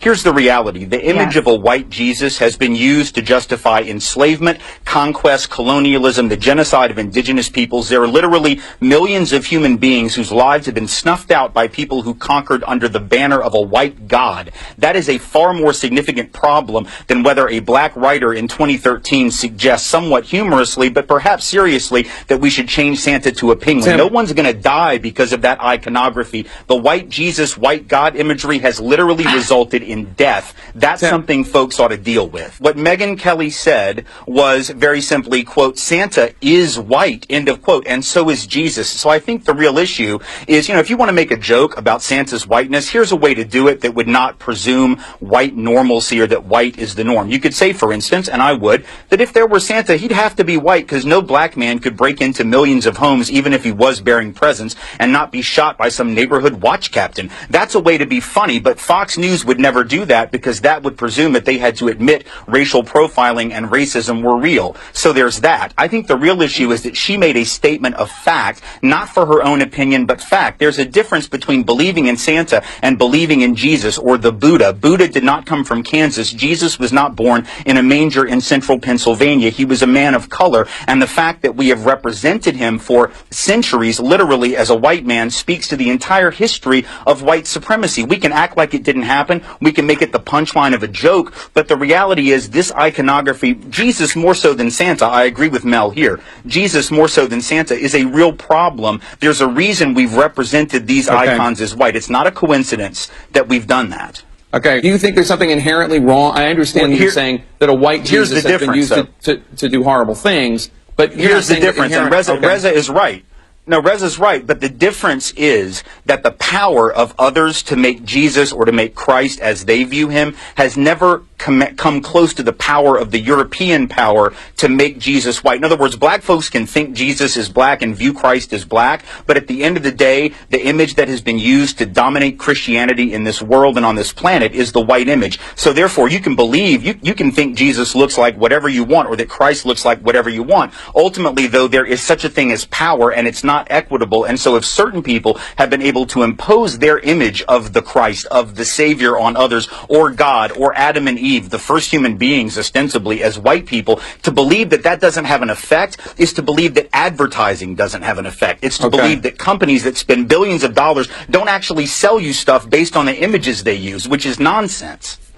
Here's the reality. The image of a white Jesus has been used to justify enslavement, conquest, colonialism, the genocide of indigenous peoples. There are literally millions of human beings whose lives have been snuffed out by people who conquered under the banner of a white god. That is a far more significant problem than whether a black writer in 2013 suggests somewhat humorously, but perhaps seriously, that we should change Santa to a penguin. Tim, no one's going to die because of that iconography. The white Jesus, white God imagery has literally resulted in death. That's something folks ought to deal with. What Megyn Kelly said was very simply, quote, Santa is white, end of quote, and so is Jesus. So I think the real issue is, if you want to make a joke about Santa's whiteness, here's a way to do it that would not presume white normalcy or that white is the norm. You could say, for instance, and I would, that if there were Santa, he'd have to be white because no black man could break into millions of homes even if he was bearing presents and not be shot by some neighborhood watch captain. That's a way to be funny, but Fox News would never do that because that would presume that they had to admit racial profiling and racism were real. So there's that. I think the real issue is that she made a statement of fact, not for her own opinion, but fact. There's a difference between believing in Santa and believing in Jesus or the Buddha. Buddha did not come from Kansas. Jesus was not born in a manger in central Pennsylvania. He was a man of color, and the fact that we have represented him for centuries, literally as a white man, speaks to the entire history of white supremacy. We can act like it didn't happen. We can make it the punchline of a joke, but the reality is this iconography, Jesus more so than Santa, I agree with Mel here, Jesus more so than Santa is a real problem. There's a reason we've represented these icons as white. It's not a coincidence that we've done that. Okay. Do you think there's something inherently wrong? I understand you saying that a white Jesus has been used to do horrible things, but here's the difference, and Reza is right. No, Reza's right, but the difference is that the power of others to make Jesus or to make Christ as they view him has never come close to the power of the European power to make Jesus white. In other words, black folks can think Jesus is black and view Christ as black, but at the end of the day, the image that has been used to dominate Christianity in this world and on this planet is the white image. So therefore, you can believe, you can think Jesus looks like whatever you want or that Christ looks like whatever you want. Ultimately, though, there is such a thing as power, and it's not equitable. And so if certain people have been able to impose their image of the Christ, of the Savior on others, or God, or Adam and Eve, the first human beings ostensibly as white people, to believe that that doesn't have an effect is to believe that advertising doesn't have an effect. It's to believe that companies that spend billions of dollars don't actually sell you stuff based on the images they use, which is nonsense.